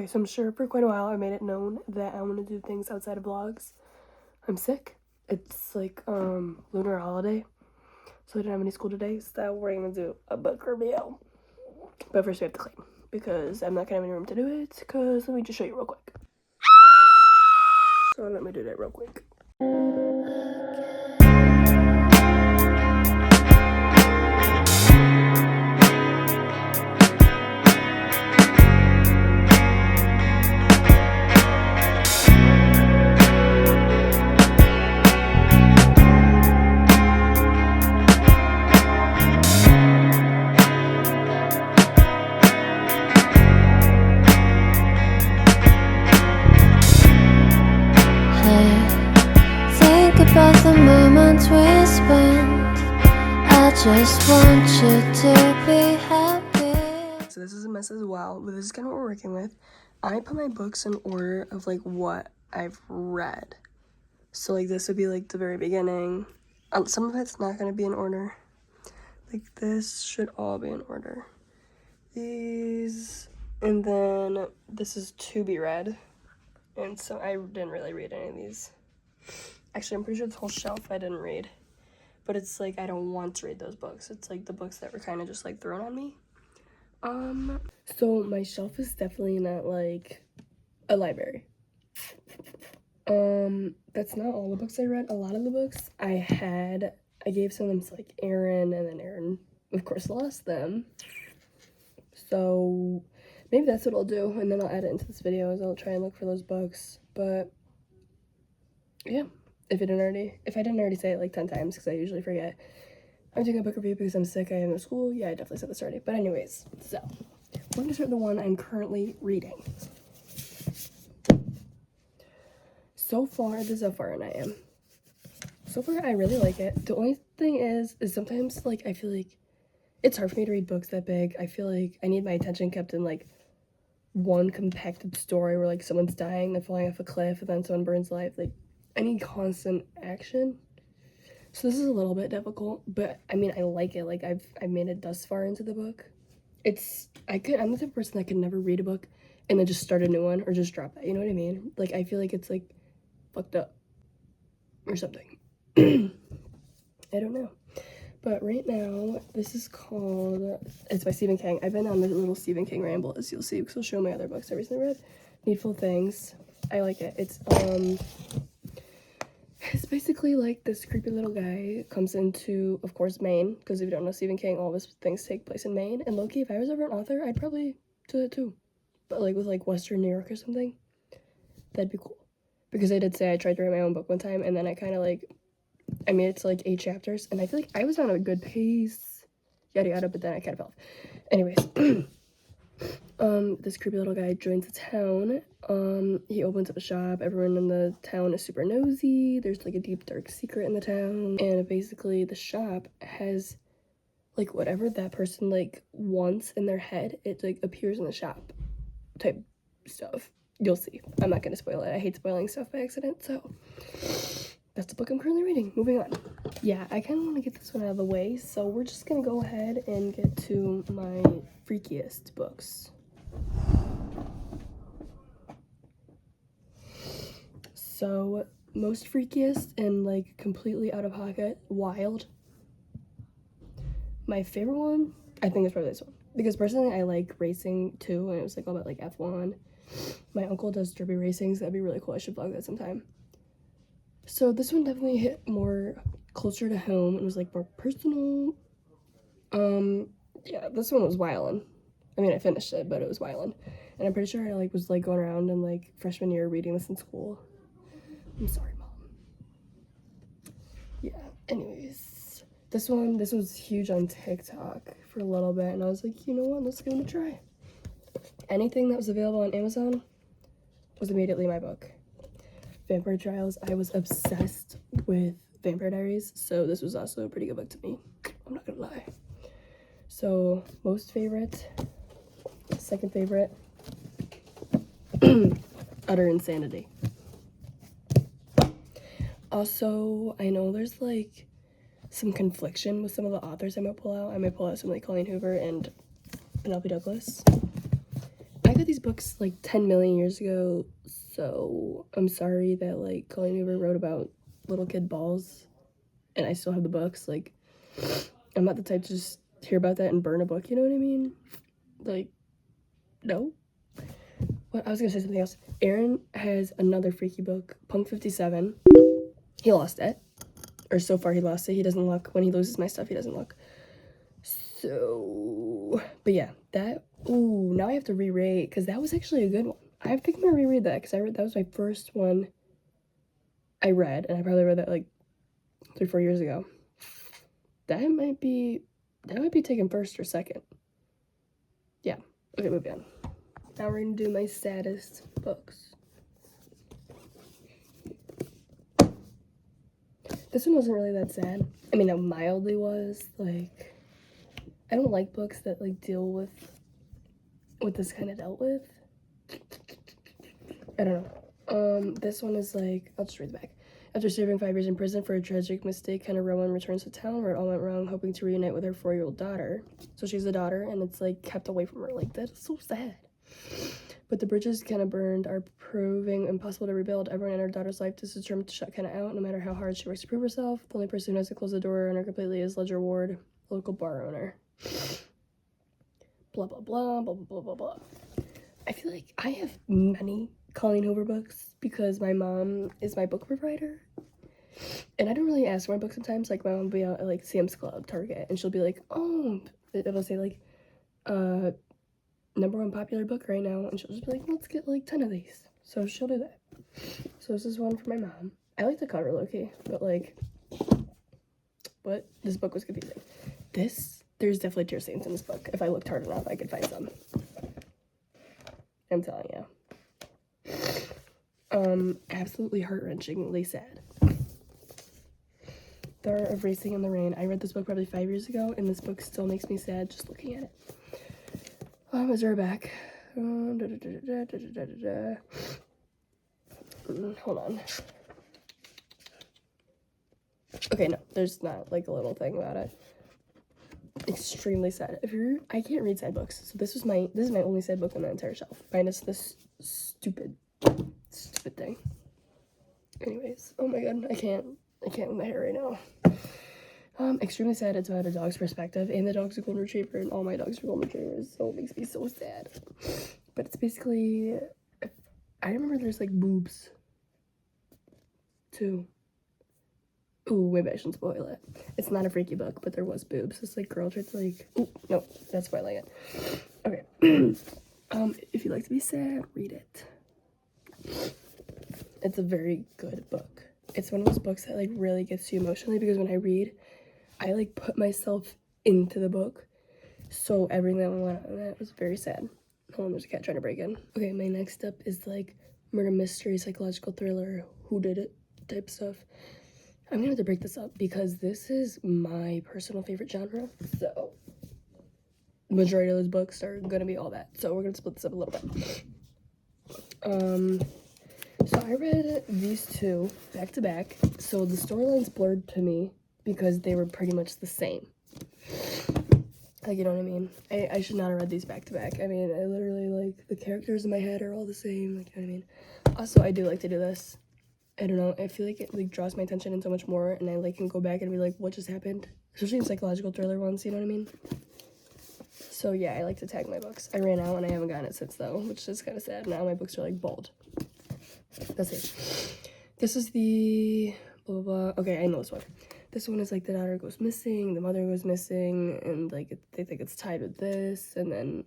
Okay, so I'm sure for quite a while I made it known that I want to do things outside of vlogs. I'm sick. It's like lunar holiday, so I didn't have any school today, so we're gonna do a book review. But first we have to clean because I'm not gonna have any room to do it, because let me just show you real quick. So let me do that real quick. About the moments we spent, I just want you to be happy. So this is a mess as well, but this is kind of what we're working with. I put my books in order of like what I've read. So like this would be like the very beginning. Some of it's not going to be in order. Like this should all be in order. These, and then this is to be read. And so I didn't really read any of these. Actually, I'm pretty sure this whole shelf I didn't read. But it's like I don't want to read those books. It's like the books that were kind of just like thrown on me. So my shelf is definitely not like a library. That's not all the books I read. A lot of the books I gave some of them to like Aaron, and then Aaron of course lost them. So maybe that's what I'll do, and then I'll add it into this video as I'll try and look for those books. But yeah, if I didn't already say it like 10 times, because I usually forget. I'm doing a book review because I'm sick, I have no school. Yeah, I definitely said this already. But anyways, so we're gonna start the one I'm currently reading. So far, this is how far in I am. So far, I really like it. The only thing is sometimes, like, I feel like it's hard for me to read books that big. I feel like I need my attention kept in, like, one compacted story where, like, someone's dying, they're falling off a cliff, and then someone burns alive. Like, I need constant action. So this is a little bit difficult, but, I mean, I like it. Like, I've made it thus far into the book. I'm the type of person that can never read a book and then just start a new one or just drop it. You know what I mean? Like, I feel like it's, like, fucked up or something. I don't know. But right now, this is it's by Stephen King. I've been on this little Stephen King ramble, as you'll see, because I'll show my other books I recently read. Needful Things. I like it. It's basically like this creepy little guy comes into, of course, Maine, because if you don't know Stephen King, all of his things take place in Maine. And low-key, if I was ever an author, I'd probably do that too. But like with like Western New York or something, that'd be cool. Because I did say I tried to write my own book one time, and then I kind of like, I made it to like 8 chapters, and I feel like I was on a good pace, yada yada, but then I kind of fell off. Anyways, this creepy little guy joins a town. He opens up a shop. Everyone in the town is super nosy. There's like a deep dark secret in the town, and basically the shop has like whatever that person like wants in their head, it like appears in the shop type stuff. You'll see. I'm not gonna spoil it. I hate spoiling stuff by accident, so that's the book I'm currently reading. Moving on. Yeah, I kind of want to get this one out of the way, so we're just gonna go ahead and get to my freakiest books. So, most freakiest and like completely out of pocket, wild. My favorite one, I think, is probably this one, because personally I like racing too, and it was like all about like F1. My uncle does derby racing, so that'd be really cool. I should vlog that sometime. So this one definitely hit more closer to home. It was like more personal. Yeah, this one was wildin'. I mean, I finished it, but it was wildin'. And I'm pretty sure I like was like going around in like freshman year reading this in school. I'm sorry, Mom. Yeah, anyways. This was huge on TikTok for a little bit, and I was like, you know what, let's give it a try. Anything that was available on Amazon was immediately my book. Vampire Trials, I was obsessed with Vampire Diaries, so this was also a pretty good book to me. I'm not gonna lie. So, most favorite, second favorite, Utter Insanity. Also, I know there's like some confliction with some of the authors I might pull out. I might pull out some like Colleen Hoover and Penelope Douglas. I got these books like 10 million years ago, so I'm sorry that like Colleen Hoover wrote about little kid balls and I still have the books. Like, I'm not the type to just hear about that and burn a book, you know what I mean? Like, no. What, I was gonna say something else. Aaron has another freaky book, Punk 57. He lost it. Or so far he lost it. He doesn't look. When he loses my stuff, he doesn't look. So, but yeah, that, ooh, now I have to reread, because that was actually a good one. I think I'm gonna reread that, because that was my first one I read, and I probably read that like 3-4 years ago. That might be taken first or second. Yeah, okay, moving on. Now we're gonna do my saddest books. This one wasn't really that sad. I mean, it mildly was. Like, I don't like books that like deal with what this kind of dealt with. I don't know. This one is like, I'll just read the back. After serving 5 years in prison for a tragic mistake, Hannah Rowan returns to town where it all went wrong, hoping to reunite with her 4-year-old daughter. So she's a daughter, and it's like kept away from her. Like, that's so sad. But the bridges Kenna burned are proving impossible to rebuild. Everyone in her daughter's life is determined to shut Kenna out, no matter how hard she works to prove herself. The only person who has to close the door on her completely is Ledger Ward, a local bar owner. Blah, blah, blah, blah, blah, blah, blah. I feel like I have many Colleen Hoover books because my mom is my book provider. And I don't really ask for my books sometimes. Like, my mom will be out at, like, Sam's Club, Target, and she'll be like, oh, it'll say, like, #1 popular book right now, and she'll just be like, let's get, like, 10 of these. So she'll do that. So this is one for my mom. I like the cover, low-key, but, like, what? This book was confusing. There's definitely tear stains in this book. If I looked hard enough, I could find some. I'm telling you. Absolutely heart-wrenchingly sad. The Art of Racing in the Rain. I read this book probably 5 years ago, and this book still makes me sad just looking at it. Is there a back? Hold on. Okay, no, there's not like a little thing about it. Extremely sad. I can't read sad books, so this is my only sad book on the entire shelf, minus this stupid thing. Anyways, oh my god, I can't with my hair right now. Extremely sad. It's about a dog's perspective, and the dog's a golden retriever, and all my dogs are golden retrievers, so it makes me so sad. But it's basically, I remember there's like boobs too. Ooh, maybe I shouldn't spoil it. It's not a freaky book, but there was boobs. This like girl tried to like, ooh, no, that's spoiling it. Okay. If you like to be sad, read it. It's a very good book. It's one of those books that like really gets you emotionally, because when I read, I like put myself into the book. So everything that went on that was very sad. Hold on, there's a cat trying to break in. Okay, my next up is like murder mystery, psychological thriller, whodunit type stuff. I'm gonna have to break this up because this is my personal favorite genre. So the majority of those books are gonna be all that. So we're gonna split this up a little bit. So I read these two back to back. So the storylines blurred to me because they were pretty much the same. Like, you know what I mean? I should not have read these back to back. I mean, I literally, like, the characters in my head are all the same. Like, you know what I mean? Also, I do like to do this. I don't know. I feel like it, like, draws my attention in so much more. And I, like, can go back and be like, what just happened? Especially in psychological thriller ones, you know what I mean? So, yeah, I like to tag my books. I ran out and I haven't gotten it since, though, which is kind of sad. Now my books are, like, bold. That's it. This is the blah, blah, blah. Okay, I know this one. This one is like the daughter goes missing, the mother goes missing, and like they think it's tied with this, and then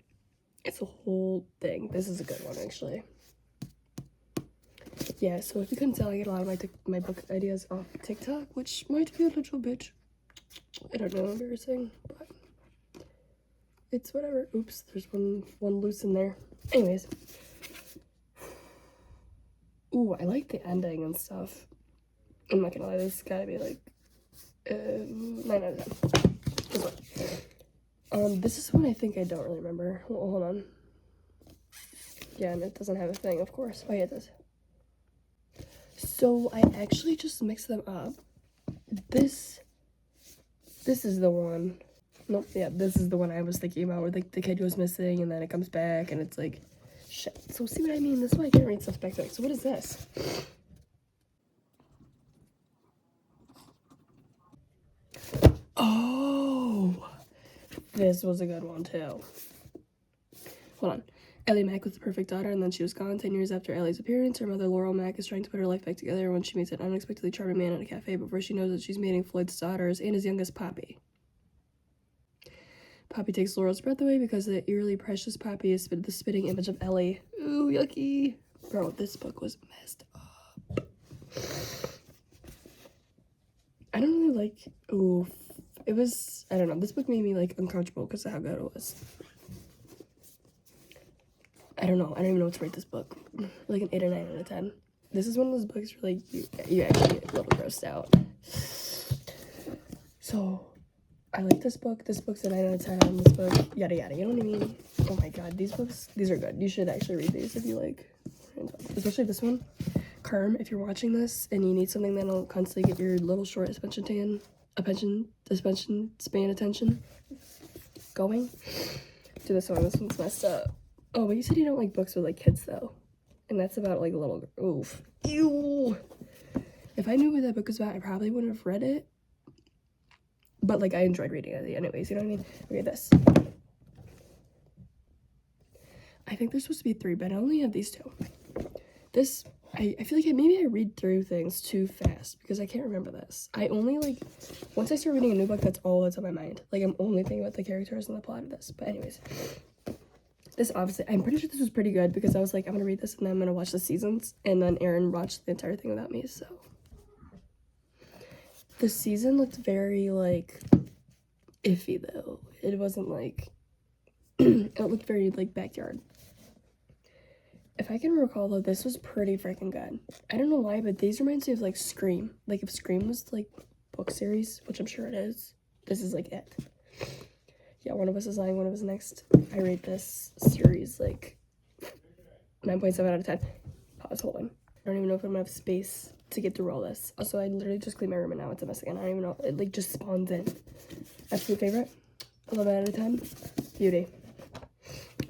it's a whole thing. This is a good one, actually. Yeah, so if you couldn't tell, I get a lot of my book ideas off TikTok, which might be a little bit, I don't know, embarrassing, but it's whatever. Oops, there's one loose in there. Anyways. Ooh, I like the ending and stuff. I'm not gonna lie, this gotta be like 9 out of 10. This one. This is one I think I don't really remember. Well, hold on. Yeah, and it doesn't have a thing, of course. Oh yeah, it does. So I actually just mixed them up. This is the one. Nope, yeah, this is the one I was thinking about, where like the kid goes missing and then it comes back and it's like shit. So see what I mean? This is why I can't read stuff back to back. So what is this? Oh, this was a good one too. Hold on. Ellie Mack was the perfect daughter, and then she was gone. 10 years after Ellie's appearance, her mother, Laurel Mack, is trying to put her life back together when she meets an unexpectedly charming man at a cafe before she knows that she's meeting Floyd's daughters and his youngest, Poppy. Poppy takes Laurel's breath away because the eerily precious Poppy is the spitting image of Ellie. Ooh, yucky. Bro, this book was messed up. I don't really like... Ooh, it was... I don't know. This book made me, like, uncomfortable because of how good it was. I don't know. I don't even know what to rate this book. Like an 8 or 9 out of 10. This is one of those books where, like, you actually get a little grossed out. So, I like this book. This book's a 9 out of 10 on this book. Yada yada. You know what I mean? Oh my god. These books, these are good. You should actually read these if you like. Especially this one. Carm, if you're watching this and you need something that'll constantly get your little short suspension span attention going, do this one. This one's messed up. Oh, but you said you don't like books with, like, kids, though. And that's about, like, a little... Oof. Ew! If I knew what that book was about, I probably wouldn't have read it. But, like, I enjoyed reading it anyways, you know what I mean? Okay, this. I think there's supposed to be 3, but I only have these 2. This, I feel like maybe I read through things too fast, because I can't remember this. I only, like... Once I start reading a new book, that's all that's on my mind. Like, I'm only thinking about the characters and the plot of this. But anyways... This obviously, I'm pretty sure this was pretty good because I was like, I'm gonna read this and then I'm gonna watch the seasons, and then Aaron watched the entire thing without me, so. The season looked very, like, iffy though. It wasn't like, it looked very, like, backyard. If I can recall though, this was pretty freaking good. I don't know why, but these reminds me of, like, Scream. Like, if Scream was, like, book series, which I'm sure it is, this is, like, it. Yeah, one of us is lying, one of us next. I rate this series, like, 9.7 out of 10. Pause, hold on. I don't even know if I'm gonna have space to get through all this. Also, I literally just cleaned my room and now it's a mess again. I don't even know. It, like, just spawns in. Absolute favorite. 11 out of 10. Beauty.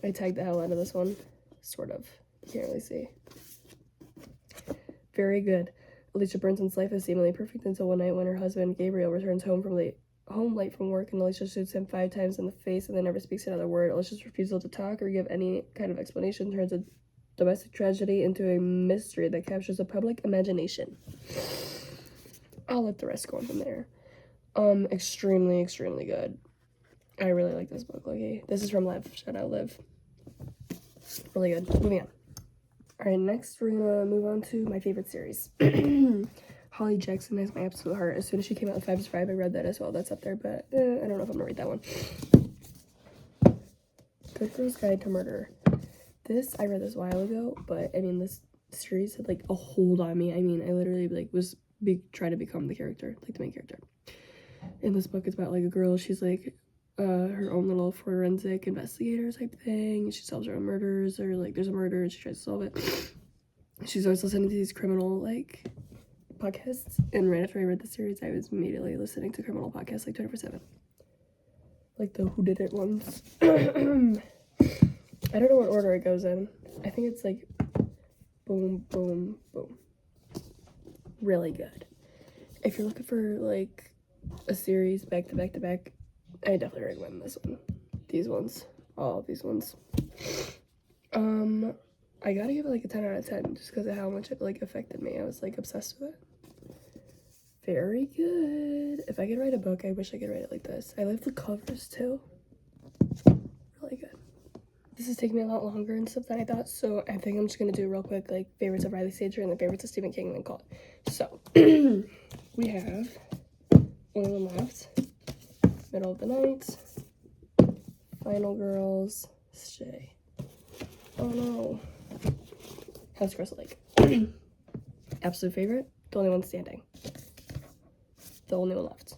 I tagged the hell out of this one. Sort of. You can't really see. Very good. Alicia Burnton's life is seemingly perfect until one night when her husband, Gabriel, returns home late from work, and Alicia shoots him 5 times in the face and then never speaks another word. Alicia's refusal to talk or give any kind of explanation turns a domestic tragedy into a mystery that captures the public imagination. I'll let the rest go on from there. Extremely, extremely good. I really like this book, Loki. This is from Liv. Shout out Liv. Really good. Moving on. Alright, next we're gonna move on to my favorite series. Holly Jackson has my absolute heart. As soon as she came out with 5 is 5, I read that as well. That's up there, but I don't know if I'm gonna read that one. Good Girl's Guide to Murder. This, I read this a while ago, but I mean, this series had, like, a hold on me. I mean, I literally, like, was trying to become the character, like, the main character. In this book, it's about, like, a girl, she's, like, her own little forensic investigator type thing. She solves her own murders, or, like, there's a murder and she tries to solve it. She's always listening to these criminal, like, podcasts, and right after I read the series, I was immediately listening to criminal podcasts, like, 24/7. Like the Who Did It ones. I don't know what order it goes in. I think it's, like, boom, boom, boom. Really good. If you're looking for, like, a series back to back to back, I definitely recommend this one. These ones. All of these ones. I gotta give it, like, a 10 out of 10 just because of how much it, like, affected me. I was, like, obsessed with it. Very good. If I could write a book, I wish I could write it like this. I love the covers, too. Really good. This is taking me a lot longer and stuff than I thought, so I think I'm just gonna do real quick, like, favorites of Riley Sager and the favorites of Stephen King and then call it. So, we have Only One Left, Middle of the Night, Final Girls, Stay. Oh no. House Across the Lake. Absolute favorite, The Only One Standing. The Only One Left.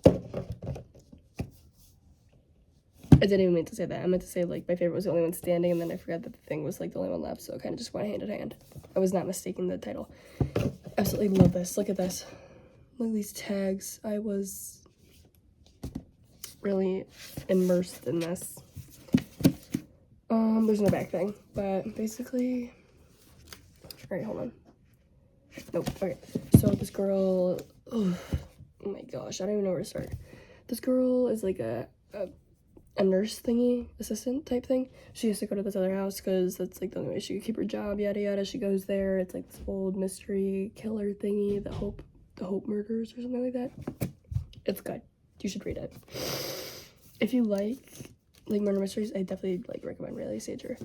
I didn't even mean to say that. I meant to say, like, my favorite was The Only One Standing, and then I forgot that the thing was, like, The Only One Left, so it kind of just went hand in hand. I was not mistaking the title. Absolutely love this. Look at this. Look at these tags. I was really immersed in this. There's no back thing, but basically, all right, hold on. Nope. Okay. So this girl, oh my gosh, I don't even know where to start. This girl is like a nurse thingy, assistant type thing. She has to go to this other house because that's like the only way she could keep her job, yada yada. She goes there. It's like this old mystery killer thingy, the Hope murders or something like that. It's good. You should read it. If you like murder mysteries, I definitely recommend Riley Sager.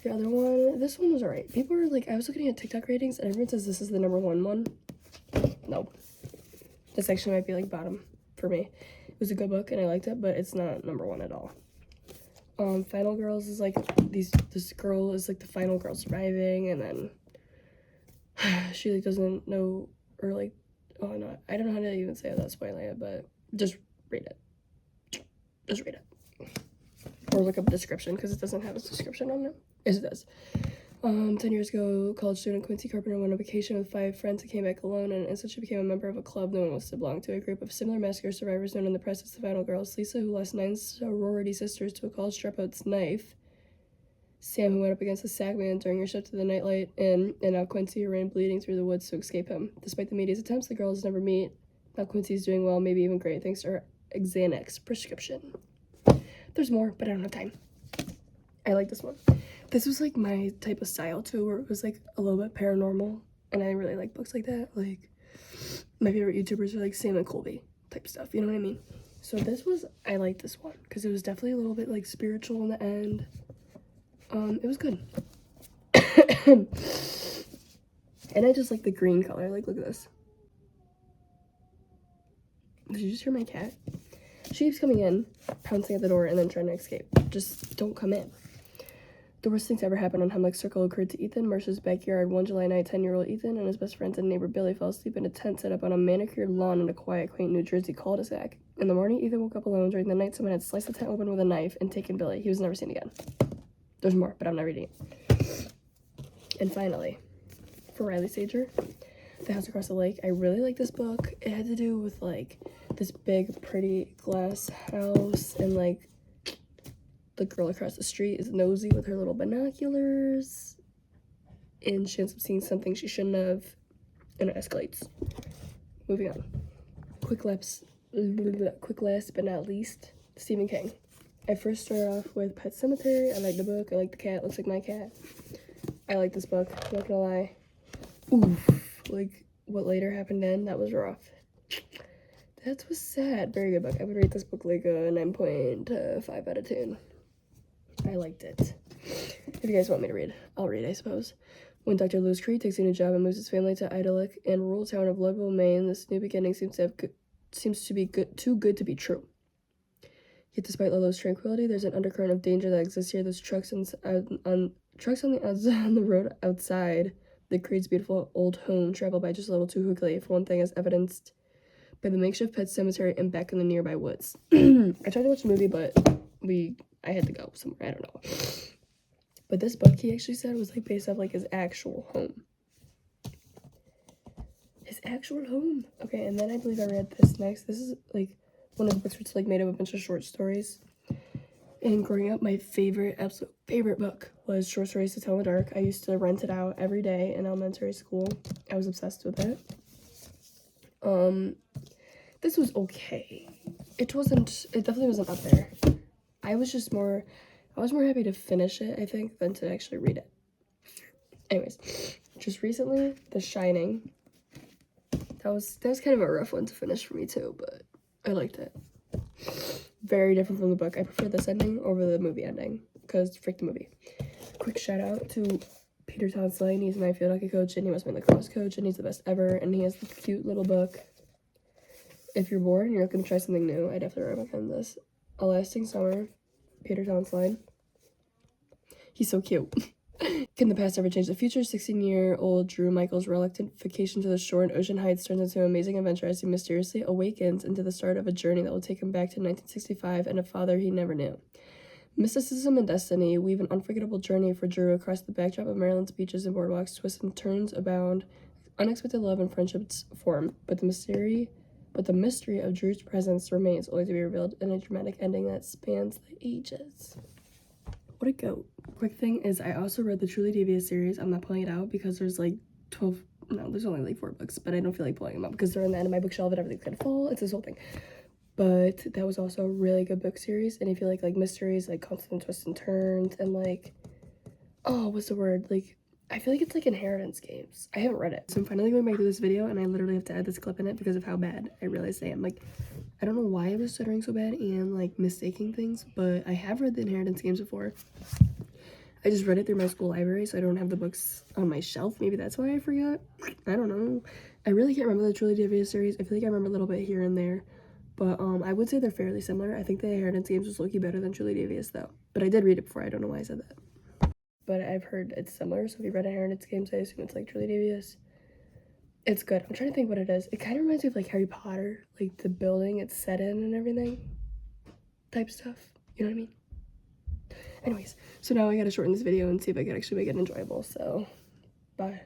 The other one, this one was alright. People were like, I was looking at TikTok ratings and everyone says this is the #1 one. No. This actually might be like bottom for me. It was a good book and I liked it, but it's not #1 at all. Final Girls is like this girl is like the final girl surviving, and then she like doesn't know, or like, oh no, I don't know how to even say it without spoiling it, but just read it. Just read it. Or look up a description because it doesn't have a description on it. Yes, it does. 10 years ago, college student Quincy Carpenter went on vacation with 5 friends and came back alone, and instantly became a member of a club no one wants to belong to. A group of similar massacre survivors known in the press as the Final Girls. Lisa, who lost 9 sorority sisters to a college dropout's knife. Sam, who went up against a sack man during her shift to the nightlight inn, and now Quincy, who ran bleeding through the woods to escape him. Despite the media's attempts, the girls never meet. Now Quincy's doing well, maybe even great, thanks to her Xanax prescription. There's more, but I don't have time. I like this one. This was like my type of style too, where it was like a little bit paranormal, and I really like books like that. Like, my favorite YouTubers are like Sam and Colby type stuff, you know what I mean? So I liked this one because it was definitely a little bit like spiritual in the end. It was good. And I just like the green color. Like, look at this. Did you just hear my cat? She keeps coming in, pouncing at the door, and then trying to escape. Just don't come in. The worst things ever happened on Hemlock Circle occurred to Ethan, Marcia's backyard. One July night, 10-year-old Ethan and his best friends and neighbor Billy fell asleep in a tent set up on a manicured lawn in a quiet, quaint New Jersey cul-de-sac. In the morning, Ethan woke up alone. During the night, someone had sliced the tent open with a knife and taken Billy. He was never seen again. There's more, but I'm not reading it. And finally, for Riley Sager, The House Across the Lake. I really like this book. It had to do with like this big, pretty glass house, and like the girl across the street is nosy with her little binoculars, and she ends up seeing something she shouldn't have, and it escalates. Moving on. Quick last but not least, Stephen King. I first started off with Pet Sematary. I like the book. I like the cat. Looks like my cat. I like this book. I'm not gonna lie. Oof. Like, what later happened then, that was rough. That was sad. Very good book. I would rate this book like a 9.5 out of 10. I liked it. If you guys want me to read, I'll read, I suppose. When Dr. Lewis Creed takes a new job and moves his family to idyllic and rural town of Leadville, Maine, this new beginning seems to be too good to be true. Yet despite Lolo's tranquility, there's an undercurrent of danger that exists here. There's trucks on the road outside the Creed's beautiful old home travel by just a little too quickly, for one thing, as evidenced by the makeshift pet cemetery and back in the nearby woods. I tried to watch the movie, but I had to go somewhere, I don't know. But this book, he actually said, was like based off like his actual home. His actual home. Okay, and then I believe I read this next. This is like one of the books where it's like made up of a bunch of short stories. And growing up, my absolute favorite book was Short Stories to Tell in the Dark. I used to rent it out every day in elementary school. I was obsessed with it. This was okay. It definitely wasn't up there. I was more happy to finish it, I think, than to actually read it. Anyways, just recently, The Shining. That was kind of a rough one to finish for me too, but I liked it. Very different from the book. I prefer this ending over the movie ending, because frick the movie. Quick shout out to Peter Tonsley. He's my field hockey coach, and he was my lacrosse coach, and he's the best ever, and he has the cute little book. If you're bored and you're looking to try something new, I definitely recommend this. A Lasting Summer, Peter Tonsley. He's so cute. Can the past ever change the future? 16-year-old Drew Michael's reluctant vacation to the shore in Ocean Heights turns into an amazing adventure as he mysteriously awakens into the start of a journey that will take him back to 1965 and a father he never knew. Mysticism and destiny weave an unforgettable journey for Drew across the backdrop of Maryland's beaches and boardwalks. Twists and turns abound, unexpected love and friendships form, but the mystery of Drew's presence remains, only to be revealed in a dramatic ending that spans the ages. What a goat. Quick thing is I also read the Truly Devious series. I'm not pulling it out because there's like 12, no, there's only like 4 books, but I don't feel like pulling them out because they're in the end of my bookshelf and everything's gonna fall. It's this whole thing. But that was also a really good book series, and if you like mysteries, like constant twists and turns, and like, oh, what's the word, like, I feel like it's like inheritance games. I haven't read it, so I'm finally going back to this video, and I literally have to add this clip in it because of how bad I realized I am. Like, I don't know why I was stuttering so bad and like mistaking things, but I have read the inheritance games before. I just read it through my school library, so I don't have the books on my shelf. Maybe that's why I forgot. I don't know. I really can't remember the Truly Devious series. I feel like I remember a little bit here and there. But I would say they're fairly similar. I think the Inheritance games was low-key better than Truly Devious, though. But I did read it before. I don't know why I said that. But I've heard it's similar, so if you read Inheritance games, I assume it's like Truly Devious. It's good. I'm trying to think what it is. It kind of reminds me of like Harry Potter, like the building it's set in and everything type stuff. You know what I mean? Anyways, so now I gotta shorten this video and see if I can actually make it enjoyable. So, bye.